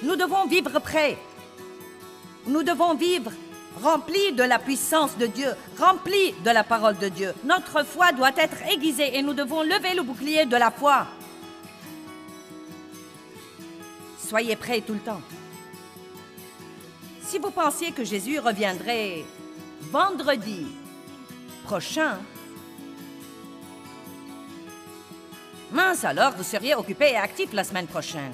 Nous devons vivre prêts. Nous devons vivre remplis de la puissance de Dieu, remplis de la parole de Dieu. Notre foi doit être aiguisée et nous devons lever le bouclier de la foi. Soyez prêts tout le temps. Si vous pensiez que Jésus reviendrait vendredi prochain, mince alors, vous seriez occupé et actif la semaine prochaine.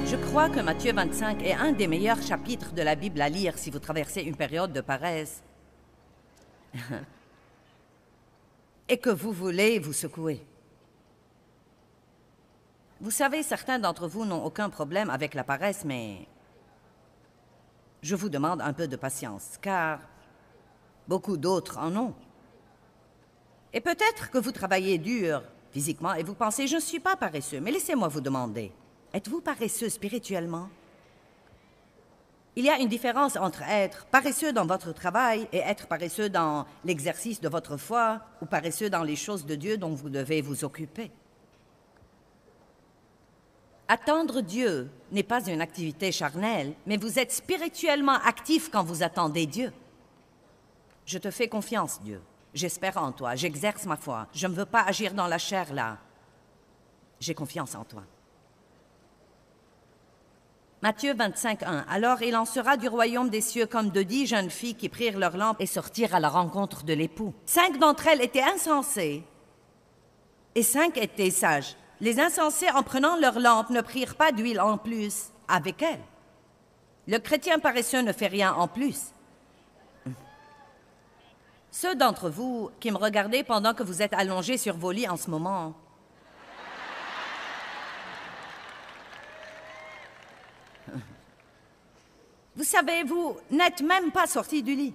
Je crois que Matthieu 25 est un des meilleurs chapitres de la Bible à lire si vous traversez une période de paresse et que vous voulez vous secouer. Vous savez, certains d'entre vous n'ont aucun problème avec la paresse, mais je vous demande un peu de patience, car beaucoup d'autres en ont. Et peut-être que vous travaillez dur physiquement et vous pensez « je ne suis pas paresseux », mais laissez-moi vous demander, êtes-vous paresseux spirituellement? Il y a une différence entre être paresseux dans votre travail et être paresseux dans l'exercice de votre foi ou paresseux dans les choses de Dieu dont vous devez vous occuper. Attendre Dieu n'est pas une activité charnelle, mais vous êtes spirituellement actif quand vous attendez Dieu. Je te fais confiance, Dieu. J'espère en toi, j'exerce ma foi. Je ne veux pas agir dans la chair, là. J'ai confiance en toi. Matthieu 25:1. Alors il en sera du royaume des cieux comme de 10 jeunes filles qui prirent leurs lampes et sortirent à la rencontre de l'époux. 5 d'entre elles étaient insensées et 5 étaient sages. Les insensés, en prenant leurs lampes, ne prirent pas d'huile en plus avec elles. Le chrétien paresseux ne fait rien en plus. Ceux d'entre vous qui me regardez pendant que vous êtes allongés sur vos lits en ce moment, vous savez, vous n'êtes même pas sortis du lit.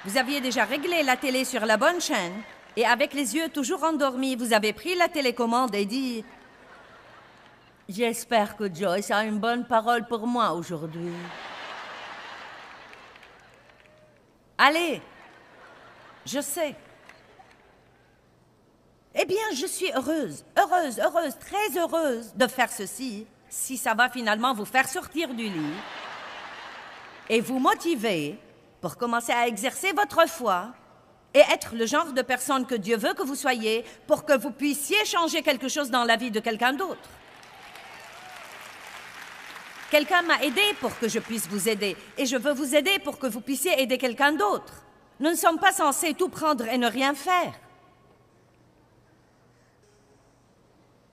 Vous aviez déjà réglé la télé sur la bonne chaîne et avec les yeux toujours endormis, vous avez pris la télécommande et dit « J'espère que Joyce a une bonne parole pour moi aujourd'hui. » Allez, je sais. Eh bien, je suis heureuse, très heureuse de faire ceci, si ça va finalement vous faire sortir du lit et vous motiver pour commencer à exercer votre foi et être le genre de personne que Dieu veut que vous soyez pour que vous puissiez changer quelque chose dans la vie de quelqu'un d'autre. Quelqu'un m'a aidé pour que je puisse vous aider et je veux vous aider pour que vous puissiez aider quelqu'un d'autre. Nous ne sommes pas censés tout prendre et ne rien faire.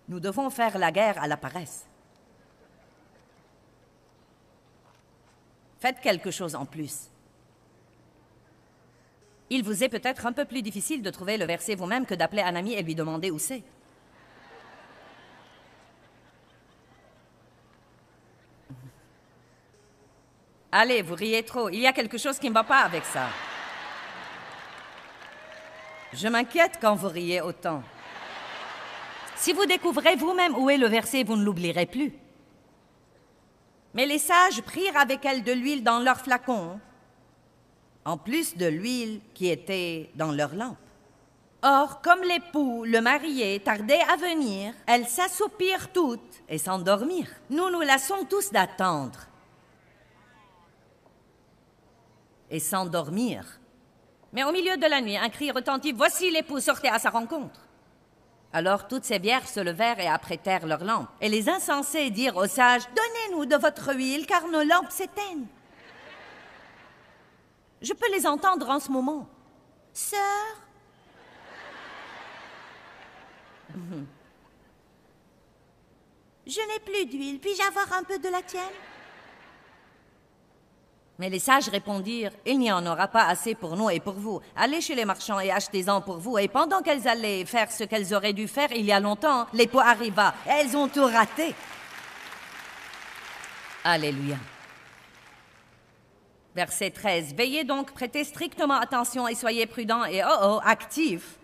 Nous devons faire la guerre à la paresse. Faites quelque chose en plus. Il vous est peut-être un peu plus difficile de trouver le verset vous-même que d'appeler un ami et lui demander où c'est. Allez, vous riez trop. Il y a quelque chose qui ne va pas avec ça. Je m'inquiète quand vous riez autant. Si vous découvrez vous-même où est le verset, vous ne l'oublierez plus. Mais les sages prirent avec elles de l'huile dans leurs flacons, en plus de l'huile qui était dans leurs lampes. Or, comme l'époux, le marié, tardait à venir, elles s'assoupirent toutes et s'endormirent. Nous nous lassons tous d'attendre et s'endormir. Mais au milieu de la nuit, un cri retentit, « Voici l'époux, sortez à sa rencontre !» Alors toutes ces vierges se levèrent et apprêtèrent leurs lampes. Et les insensés dirent aux sages, « Donnez-nous de votre huile, car nos lampes s'éteignent. » Je peux les entendre en ce moment. « Sœur, je n'ai plus d'huile, puis-je avoir un peu de la tienne? » Mais les sages répondirent, « Il n'y en aura pas assez pour nous et pour vous. Allez chez les marchands et achetez-en pour vous. » Et pendant qu'elles allaient faire ce qu'elles auraient dû faire il y a longtemps, l'époux arriva. Elles ont tout raté. Alléluia. Verset 13. « Veillez donc, prêtez strictement attention et soyez prudents et actifs.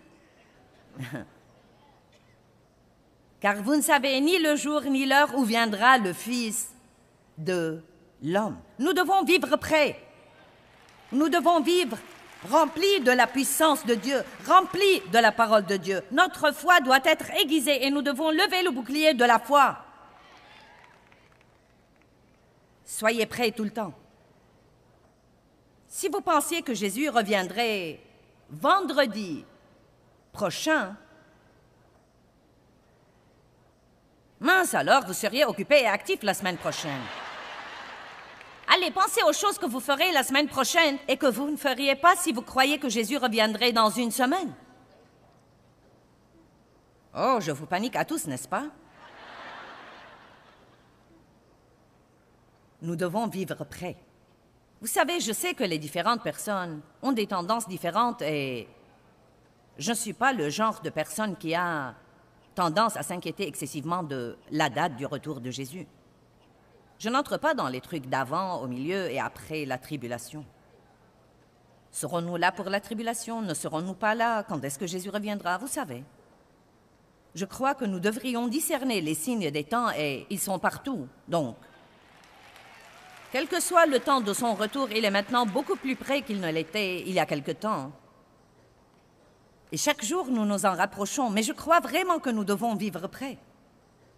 Car vous ne savez ni le jour ni l'heure où viendra le Fils de l'homme. » Nous devons vivre prêts. Nous devons vivre remplis de la puissance de Dieu, remplis de la parole de Dieu. Notre foi doit être aiguisée et nous devons lever le bouclier de la foi. Soyez prêts tout le temps. Si vous pensiez que Jésus reviendrait vendredi prochain, mince alors, vous seriez occupé et actif la semaine prochaine. Allez, pensez aux choses que vous ferez la semaine prochaine et que vous ne feriez pas si vous croyez que Jésus reviendrait dans une semaine. Oh, je vous panique à tous, n'est-ce pas? Nous devons vivre prêts. Vous savez, je sais que les différentes personnes ont des tendances différentes et je ne suis pas le genre de personne qui a tendance à s'inquiéter excessivement de la date du retour de Jésus. Je n'entre pas dans les trucs d'avant, au milieu et après la tribulation. Serons-nous là pour la tribulation? Ne serons-nous pas là? Quand est-ce que Jésus reviendra? Vous savez. Je crois que nous devrions discerner les signes des temps et ils sont partout. Donc, quel que soit le temps de son retour, il est maintenant beaucoup plus près qu'il ne l'était il y a quelque temps. Et chaque jour, nous nous en rapprochons, mais je crois vraiment que nous devons vivre prêts.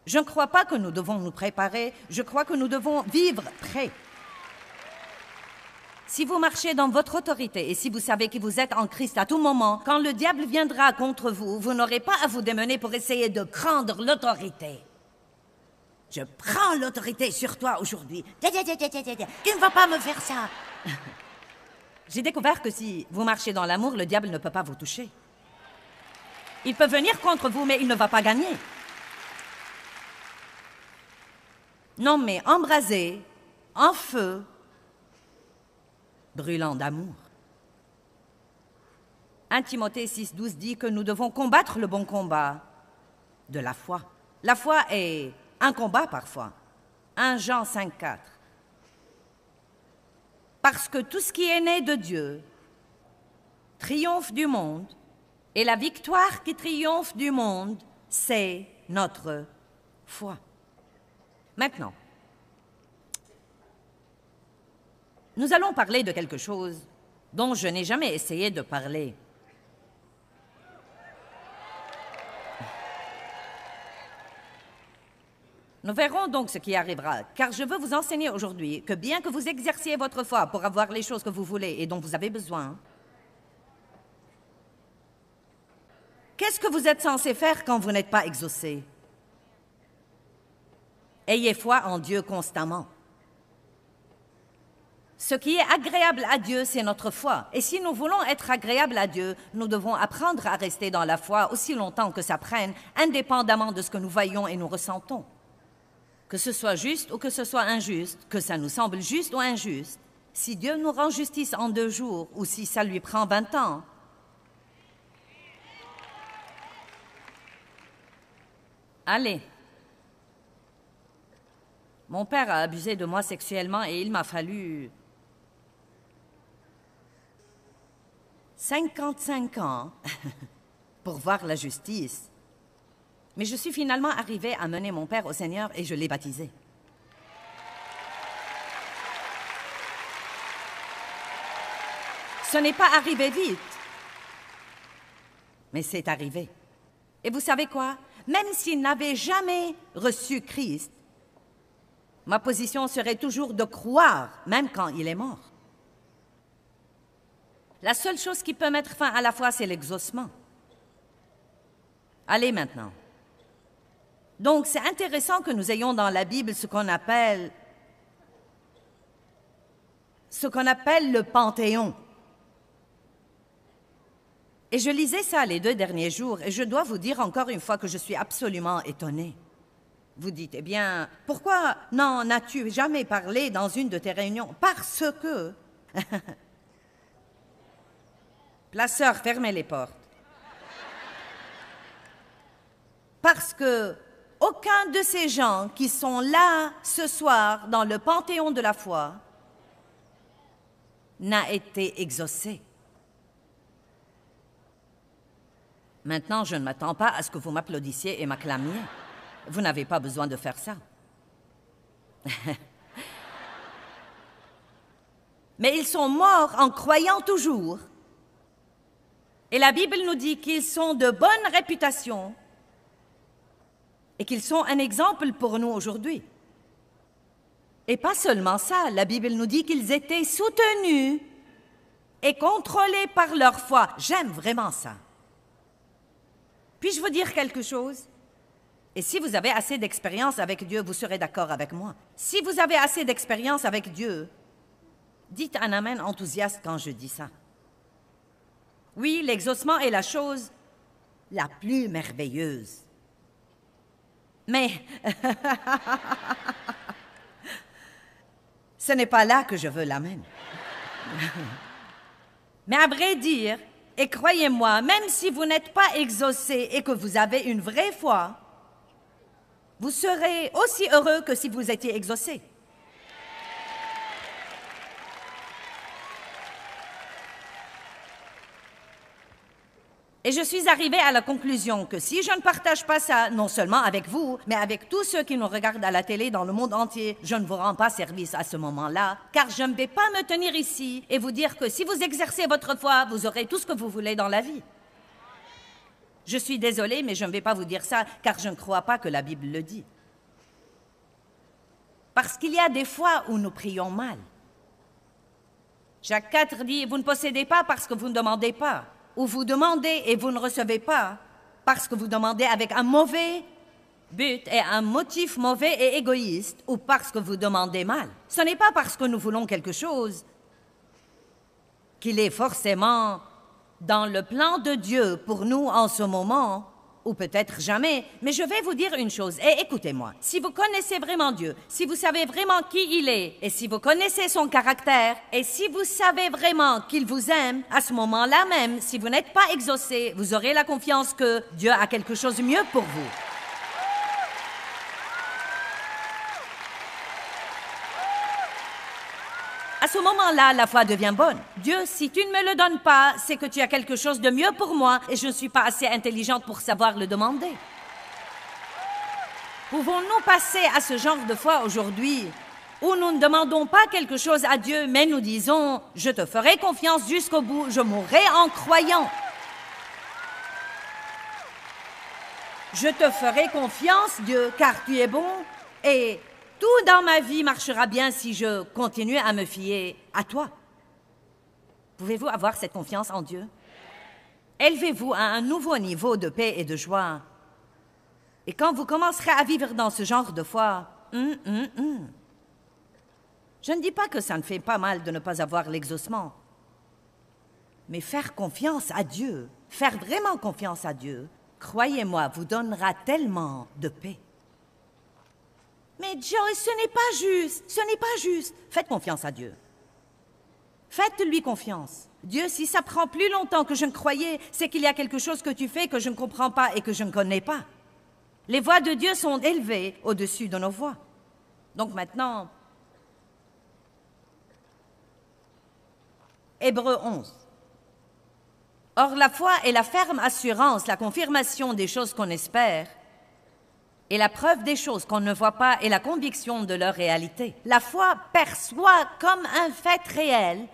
Je ne crois pas que nous devons nous préparer, je crois que nous devons vivre prêts. Si vous marchez dans votre autorité et si vous savez que vous êtes en Christ à tout moment, quand le diable viendra contre vous, vous n'aurez pas à vous démener pour essayer de prendre l'autorité. Je prends l'autorité sur toi aujourd'hui. Tu ne vas pas me faire ça. J'ai découvert que si vous marchez dans l'amour, le diable ne peut pas vous toucher. Il peut venir contre vous, mais il ne va pas gagner. Non, mais embrasé, en feu, brûlant d'amour. 1 Timothée 6,12 dit que nous devons combattre le bon combat de la foi. La foi est un combat parfois. 1 Jean 5,4. Parce que tout ce qui est né de Dieu triomphe du monde, et la victoire qui triomphe du monde, c'est notre foi. Maintenant, nous allons parler de quelque chose dont je n'ai jamais essayé de parler. Nous verrons donc ce qui arrivera, car je veux vous enseigner aujourd'hui que bien que vous exerciez votre foi pour avoir les choses que vous voulez et dont vous avez besoin, qu'est-ce que vous êtes censé faire quand vous n'êtes pas exaucé? Ayez foi en Dieu constamment. Ce qui est agréable à Dieu, c'est notre foi. Et si nous voulons être agréables à Dieu, nous devons apprendre à rester dans la foi aussi longtemps que ça prenne, indépendamment de ce que nous voyons et nous ressentons. Que ce soit juste ou que ce soit injuste, que ça nous semble juste ou injuste, si Dieu nous rend justice en 2 jours ou si ça lui prend 20 ans, allez. Mon père a abusé de moi sexuellement et il m'a fallu 55 ans pour voir la justice. Mais je suis finalement arrivée à mener mon père au Seigneur et je l'ai baptisé. Ce n'est pas arrivé vite, mais c'est arrivé. Et vous savez quoi? Même s'il n'avait jamais reçu Christ, ma position serait toujours de croire, même quand il est mort. La seule chose qui peut mettre fin à la foi, c'est l'exaucement. Allez maintenant. Donc, c'est intéressant que nous ayons dans la Bible ce qu'on appelle le Panthéon. Et je lisais ça les 2 derniers jours, et je dois vous dire encore une fois que je suis absolument étonnée. Vous dites, eh bien, pourquoi n'en as-tu jamais parlé dans une de tes réunions? Parce que... Placeur, fermez les portes. Parce que aucun de ces gens qui sont là ce soir dans le panthéon de la foi n'a été exaucé. Maintenant, je ne m'attends pas à ce que vous m'applaudissiez et m'acclamiez. Vous n'avez pas besoin de faire ça. Mais ils sont morts en croyant toujours Et la Bible nous dit qu'ils sont de bonne réputation et qu'ils sont un exemple pour nous aujourd'hui. Et pas seulement ça, la Bible nous dit qu'ils étaient soutenus et contrôlés par leur foi. J'aime vraiment ça. Puis-je vous dire quelque chose? Et si vous avez assez d'expérience avec Dieu, vous serez d'accord avec moi. Si vous avez assez d'expérience avec Dieu, dites un amen enthousiaste quand je dis ça. Oui, l'exaucement est la chose la plus merveilleuse. Mais ce n'est pas là que je veux l'amen. Mais à vrai dire, et croyez-moi, même si vous n'êtes pas exaucé et que vous avez une vraie foi, vous serez aussi heureux que si vous étiez exaucé. Et je suis arrivée à la conclusion que si je ne partage pas ça, non seulement avec vous, mais avec tous ceux qui nous regardent à la télé dans le monde entier, je ne vous rends pas service à ce moment-là, car je ne vais pas me tenir ici et vous dire que si vous exercez votre foi, vous aurez tout ce que vous voulez dans la vie. Je suis désolée, mais je ne vais pas vous dire ça, car je ne crois pas que la Bible le dit. Parce qu'il y a des fois où nous prions mal. Jacques 4 dit, vous ne possédez pas parce que vous ne demandez pas. Ou vous demandez et vous ne recevez pas parce que vous demandez avec un mauvais but et un motif mauvais et égoïste, ou parce que vous demandez mal. Ce n'est pas parce que nous voulons quelque chose qu'il est forcément dans le plan de Dieu pour nous en ce moment, ou peut-être jamais, mais je vais vous dire une chose, et écoutez-moi, si vous connaissez vraiment Dieu, si vous savez vraiment qui il est, et si vous connaissez son caractère, et si vous savez vraiment qu'il vous aime, à ce moment-là même, si vous n'êtes pas exaucé, vous aurez la confiance que Dieu a quelque chose de mieux pour vous. À ce moment-là, la foi devient bonne. Dieu, si tu ne me le donnes pas, c'est que tu as quelque chose de mieux pour moi et je ne suis pas assez intelligente pour savoir le demander. Pouvons-nous passer à ce genre de foi aujourd'hui où nous ne demandons pas quelque chose à Dieu, mais nous disons « Je te ferai confiance jusqu'au bout, je mourrai en croyant. Je te ferai confiance, Dieu, car tu es bon et tout dans ma vie marchera bien si je continue à me fier à toi. » Pouvez-vous avoir cette confiance en Dieu? Élevez-vous à un nouveau niveau de paix et de joie. Et quand vous commencerez à vivre dans ce genre de foi, je ne dis pas que ça ne fait pas mal de ne pas avoir l'exaucement. Mais faire confiance à Dieu, faire vraiment confiance à Dieu, croyez-moi, vous donnera tellement de paix. Mais Joyce, ce n'est pas juste, ce n'est pas juste. Faites confiance à Dieu. Faites-lui confiance. Dieu, si ça prend plus longtemps que je ne croyais, c'est qu'il y a quelque chose que tu fais que je ne comprends pas et que je ne connais pas. Les voix de Dieu sont élevées au-dessus de nos voix. Donc maintenant, Hébreux 11. Or, la foi est la ferme assurance, la confirmation des choses qu'on espère, et la preuve des choses qu'on ne voit pas et la conviction de leur réalité. La foi perçoit comme un fait réel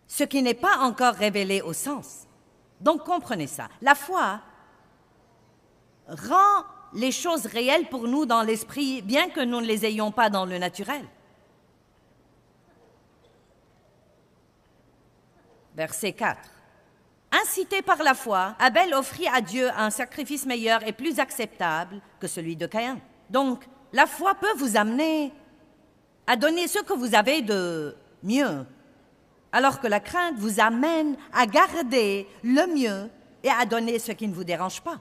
ce qui n'est pas encore révélé au sens. Donc comprenez ça. La foi rend les choses réelles pour nous dans l'esprit, bien que nous ne les ayons pas dans le naturel. Verset 4. Incité par la foi, Abel offrit à Dieu un sacrifice meilleur et plus acceptable que celui de Caïn. Donc, la foi peut vous amener à donner ce que vous avez de mieux, alors que la crainte vous amène à garder le mieux et à donner ce qui ne vous dérange pas.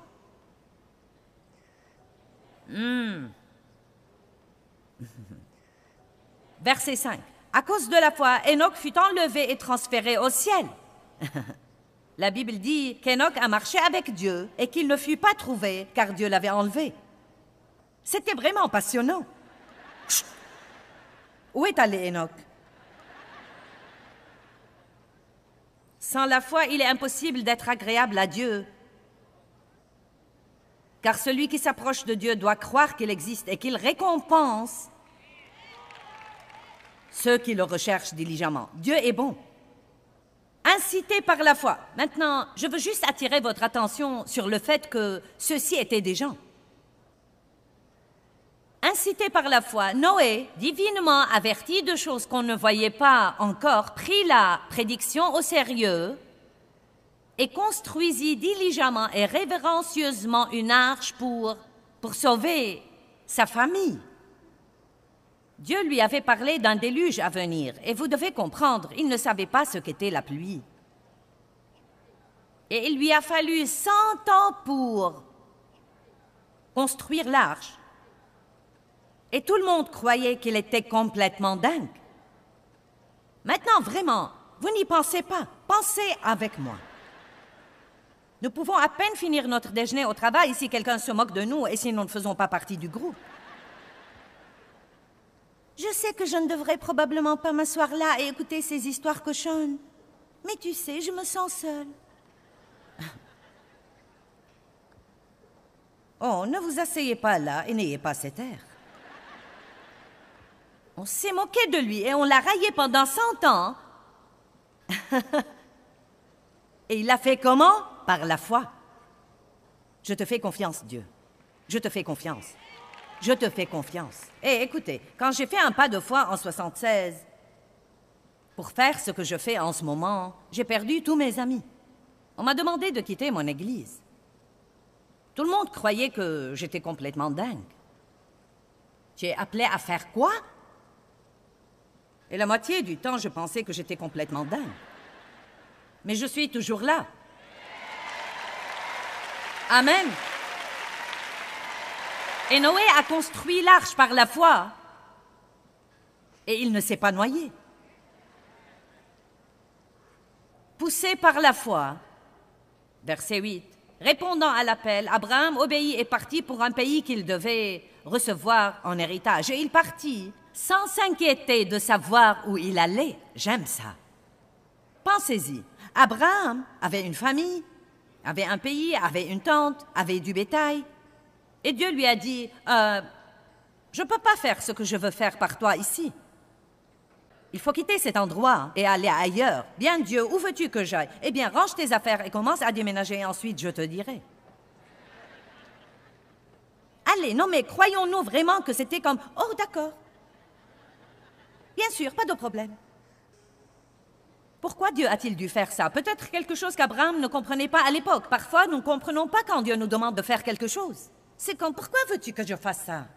Verset 5. À cause de la foi, Enoch fut enlevé et transféré au ciel. La Bible dit qu'Enoch a marché avec Dieu et qu'il ne fut pas trouvé car Dieu l'avait enlevé. C'était vraiment passionnant. Chut! Où est allé Enoch? Sans la foi, il est impossible d'être agréable à Dieu. Car celui qui s'approche de Dieu doit croire qu'il existe et qu'il récompense ceux qui le recherchent diligemment. Dieu est bon. Ainsi, Incité par la foi. Maintenant, je veux juste attirer votre attention sur le fait que ceux-ci étaient des gens. Incité par la foi, Noé, divinement averti de choses qu'on ne voyait pas encore, prit la prédiction au sérieux et construisit diligemment et révérencieusement une arche pour sauver sa famille. Dieu lui avait parlé d'un déluge à venir, et vous devez comprendre, il ne savait pas ce qu'était la pluie. Et il lui a fallu 100 ans pour construire l'arche. Et tout le monde croyait qu'il était complètement dingue. Maintenant, vraiment, vous n'y pensez pas. Pensez avec moi. Nous pouvons à peine finir notre déjeuner au travail si quelqu'un se moque de nous et si nous ne faisons pas partie du groupe. Je sais que je ne devrais probablement pas m'asseoir là et écouter ces histoires cochonnes. Mais tu sais, je me sens seule. Oh, ne vous asseyez pas là et n'ayez pas cet air. On s'est moqué de lui et on l'a raillé pendant 100 ans. Et il l'a fait comment? Par la foi. Je te fais confiance, Dieu. Je te fais confiance. Je te fais confiance. Et écoutez, quand j'ai fait un pas de foi en 76, pour faire ce que je fais en ce moment, j'ai perdu tous mes amis. On m'a demandé de quitter mon église. Tout le monde croyait que j'étais complètement dingue. Tu es appelé à faire quoi? Et la moitié du temps, je pensais que j'étais complètement dingue. Mais je suis toujours là. Amen. Et Noé a construit l'arche par la foi. Et il ne s'est pas noyé. Poussé par la foi, verset 8, répondant à l'appel, Abraham obéit et partit pour un pays qu'il devait recevoir en héritage. Et il partit sans s'inquiéter de savoir où il allait. J'aime ça. Pensez-y. Abraham avait une famille, avait un pays, avait une tente, avait du bétail. Et Dieu lui a dit, je ne peux pas faire ce que je veux faire par toi ici. Il faut quitter cet endroit et aller ailleurs. Bien Dieu, où veux-tu que j'aille? Eh bien, range tes affaires et commence à déménager et ensuite je te dirai. Allez, non mais croyons-nous vraiment que c'était comme, oh d'accord. Bien sûr, pas de problème. Pourquoi Dieu a-t-il dû faire ça? Peut-être quelque chose qu'Abraham ne comprenait pas à l'époque. Parfois, nous ne comprenons pas quand Dieu nous demande de faire quelque chose. C'est comme, pourquoi veux-tu que je fasse ça?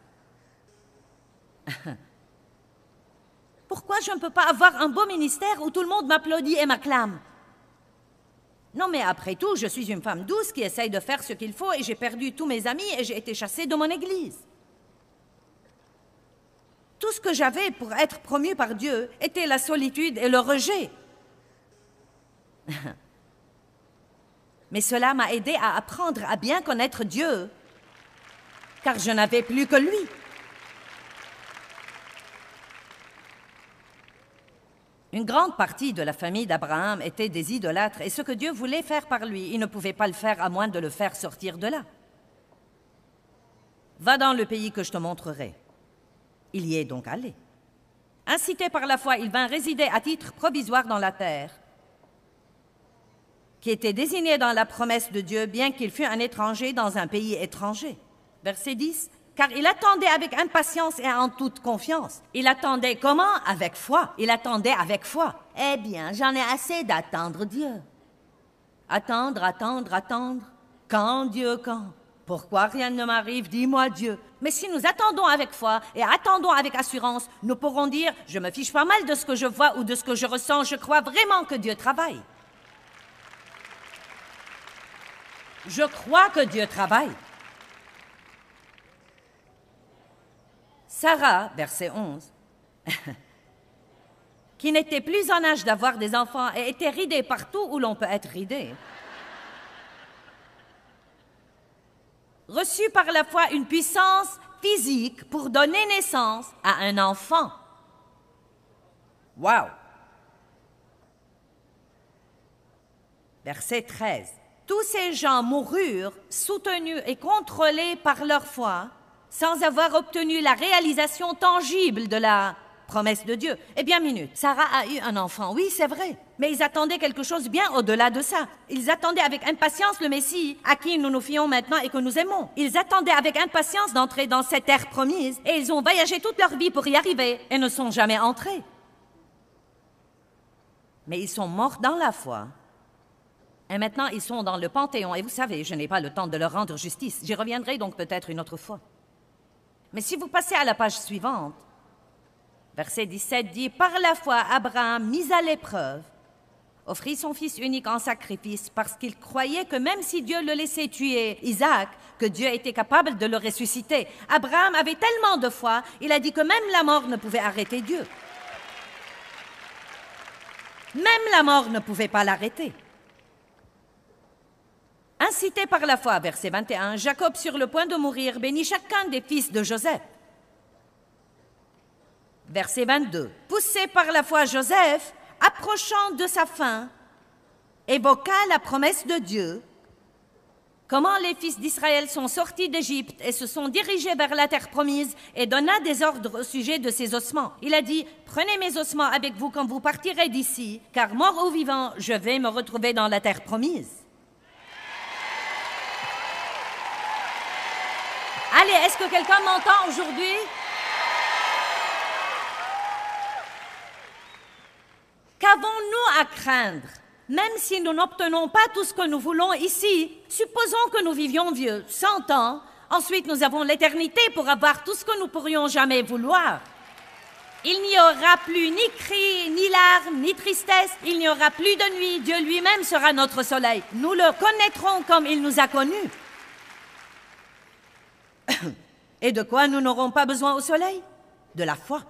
Pourquoi je ne peux pas avoir un beau ministère où tout le monde m'applaudit et m'acclame? Non, mais après tout, je suis une femme douce qui essaye de faire ce qu'il faut et j'ai perdu tous mes amis et j'ai été chassée de mon église. Tout ce que j'avais pour être promue par Dieu était la solitude et le rejet. Mais cela m'a aidé à apprendre à bien connaître Dieu, car je n'avais plus que lui. Une grande partie de la famille d'Abraham était des idolâtres, et ce que Dieu voulait faire par lui, il ne pouvait pas le faire à moins de le faire sortir de là. Va dans le pays que je te montrerai. Il y est donc allé. Incité par la foi, il vint résider à titre provisoire dans la terre, qui était désignée dans la promesse de Dieu, bien qu'il fût un étranger dans un pays étranger. Verset 10. Car il attendait avec impatience et en toute confiance. Il attendait comment? Avec foi. Il attendait avec foi. Eh bien, j'en ai assez d'attendre Dieu. Attendre, attendre, attendre. Quand, Dieu, quand? Pourquoi rien ne m'arrive? Dis-moi, Dieu. Mais si nous attendons avec foi et attendons avec assurance, nous pourrons dire, je me fiche pas mal de ce que je vois ou de ce que je ressens, je crois vraiment que Dieu travaille. Je crois que Dieu travaille. Sarah, verset 11, qui n'était plus en âge d'avoir des enfants et était ridée partout où l'on peut être ridé, reçut par la foi une puissance physique pour donner naissance à un enfant. Wow! Verset 13. Tous ces gens moururent soutenus et contrôlés par leur foi, sans avoir obtenu la réalisation tangible de la promesse de Dieu. Eh bien, minute, Sarah a eu un enfant, oui, c'est vrai. Mais ils attendaient quelque chose bien au-delà de ça. Ils attendaient avec impatience le Messie, à qui nous nous fions maintenant et que nous aimons. Ils attendaient avec impatience d'entrer dans cette terre promise, et ils ont voyagé toute leur vie pour y arriver, et ne sont jamais entrés. Mais ils sont morts dans la foi. Et maintenant, ils sont dans le Panthéon. Et vous savez, je n'ai pas le temps de leur rendre justice. J'y reviendrai donc peut-être une autre fois. Mais si vous passez à la page suivante, verset 17 dit « Par la foi, Abraham, mis à l'épreuve, offrit son fils unique en sacrifice parce qu'il croyait que même si Dieu le laissait tuer Isaac, que Dieu était capable de le ressusciter. Abraham avait tellement de foi, il a dit que même la mort ne pouvait arrêter Dieu. Même la mort ne pouvait pas l'arrêter. Incité par la foi, verset 21, Jacob, sur le point de mourir, bénit chacun des fils de Joseph. Verset 22, poussé par la foi, Joseph, approchant de sa fin, évoqua la promesse de Dieu, comment les fils d'Israël sont sortis d'Égypte et se sont dirigés vers la terre promise, et donna des ordres au sujet de ses ossements. Il a dit, prenez mes ossements avec vous quand vous partirez d'ici, car mort ou vivant, je vais me retrouver dans la terre promise. Allez, est-ce que quelqu'un m'entend aujourd'hui? Qu'avons-nous à craindre? Même si nous n'obtenons pas tout ce que nous voulons ici, supposons que nous vivions vieux, 100 ans, ensuite nous avons l'éternité pour avoir tout ce que nous pourrions jamais vouloir. Il n'y aura plus ni cris, ni larmes, ni tristesse, il n'y aura plus de nuit, Dieu lui-même sera notre soleil. Nous le connaîtrons comme il nous a connus. Et de quoi nous n'aurons pas besoin au soleil? De la foi.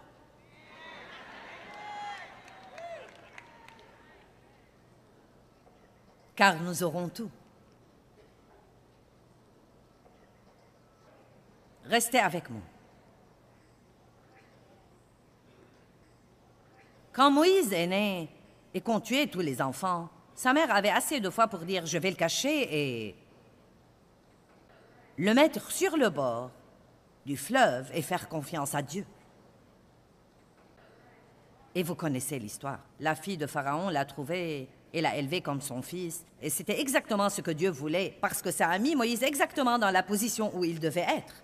Car nous aurons tout. Restez avec moi. Quand Moïse est né et qu'on tuait tous les enfants, sa mère avait assez de foi pour dire « je vais le cacher » et le mettre sur le bord du fleuve et faire confiance à Dieu. Et vous connaissez l'histoire. La fille de Pharaon l'a trouvé et l'a élevé comme son fils. Et c'était exactement ce que Dieu voulait, parce que ça a mis Moïse exactement dans la position où il devait être.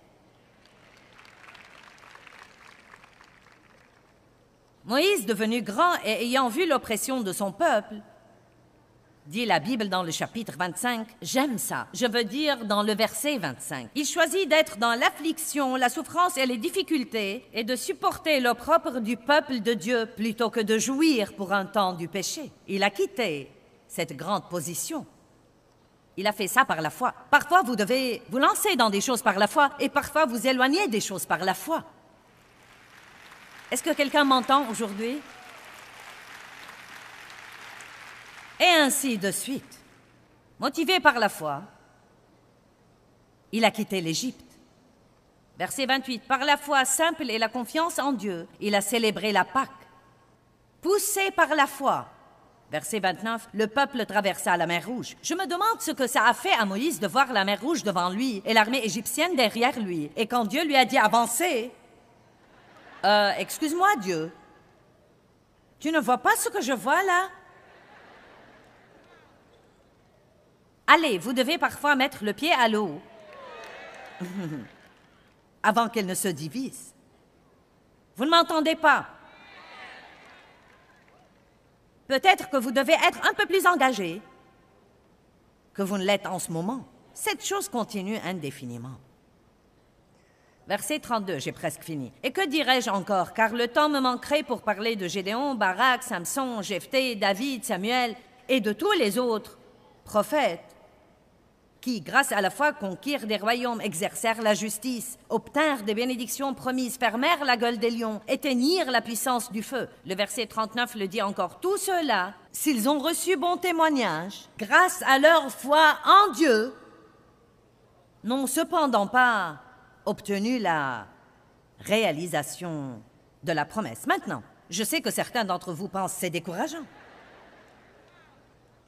Moïse, devenu grand et ayant vu l'oppression de son peuple, dit la Bible dans le chapitre 25, j'aime ça, je veux dire dans le verset 25. Il choisit d'être dans l'affliction, la souffrance et les difficultés et de supporter l'opprobre du peuple de Dieu plutôt que de jouir pour un temps du péché. Il a quitté cette grande position. Il a fait ça par la foi. Parfois, vous devez vous lancer dans des choses par la foi et parfois vous éloigner des choses par la foi. Est-ce que quelqu'un m'entend aujourd'hui? Et ainsi de suite. Motivé par la foi, il a quitté l'Égypte. Verset 28. Par la foi simple et la confiance en Dieu, il a célébré la Pâque. Poussé par la foi. Verset 29. Le peuple traversa la mer Rouge. Je me demande ce que ça a fait à Moïse de voir la mer Rouge devant lui et l'armée égyptienne derrière lui. Et quand Dieu lui a dit avancez, excuse-moi Dieu, tu ne vois pas ce que je vois là? Allez, vous devez parfois mettre le pied à l'eau avant qu'elle ne se divise. Vous ne m'entendez pas? Peut-être que vous devez être un peu plus engagé que vous ne l'êtes en ce moment. Cette chose continue indéfiniment. Verset 32, j'ai presque fini. Et que dirais-je encore, car le temps me manquerait pour parler de Gédéon, Barak, Samson, Jephthé, David, Samuel et de tous les autres prophètes qui, grâce à la foi, conquirent des royaumes, exercèrent la justice, obtinrent des bénédictions promises, fermèrent la gueule des lions, éteignirent la puissance du feu. Le verset 39 le dit encore. Tous ceux-là, s'ils ont reçu bon témoignage, grâce à leur foi en Dieu, n'ont cependant pas obtenu la réalisation de la promesse. Maintenant, je sais que certains d'entre vous pensent que c'est décourageant.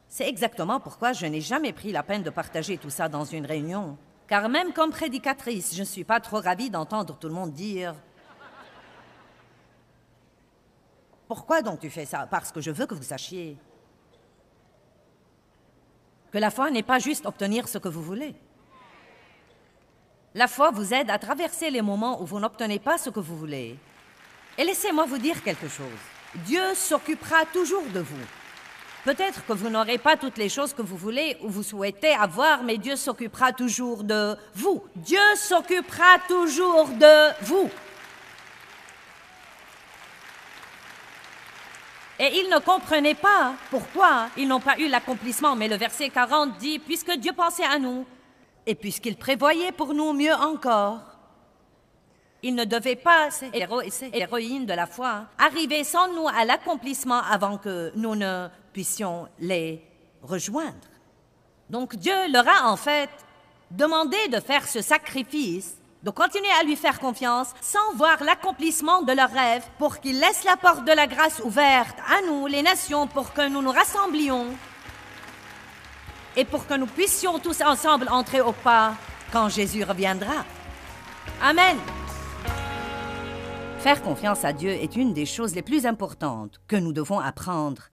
C'est exactement pourquoi je n'ai jamais pris la peine de partager tout ça dans une réunion. Car même comme prédicatrice, je ne suis pas trop ravie d'entendre tout le monde dire Pourquoi donc tu fais ça? Parce que je veux que vous sachiez que la foi n'est pas juste obtenir ce que vous voulez. La foi vous aide à traverser les moments où vous n'obtenez pas ce que vous voulez. Et laissez-moi vous dire quelque chose. Dieu s'occupera toujours de vous. Peut-être que vous n'aurez pas toutes les choses que vous voulez ou vous souhaitez avoir, mais Dieu s'occupera toujours de vous. Dieu s'occupera toujours de vous. Et ils ne comprenaient pas pourquoi ils n'ont pas eu l'accomplissement. Mais le verset 40 dit, « Puisque Dieu pensait à nous, et puisqu'il prévoyait pour nous mieux encore, il ne devait pas, ces héros et ces héroïnes de la foi, arriver sans nous à l'accomplissement avant que nous ne puissions les rejoindre. » Donc Dieu leur a en fait demandé de faire ce sacrifice, de continuer à lui faire confiance sans voir l'accomplissement de leurs rêves, pour qu'il laisse la porte de la grâce ouverte à nous, les nations, pour que nous nous rassemblions et pour que nous puissions tous ensemble entrer au pas quand Jésus reviendra. Amen. Faire confiance à Dieu est une des choses les plus importantes que nous devons apprendre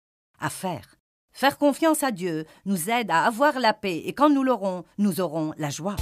à faire. Faire confiance à Dieu nous aide à avoir la paix et quand nous l'aurons, nous aurons la joie.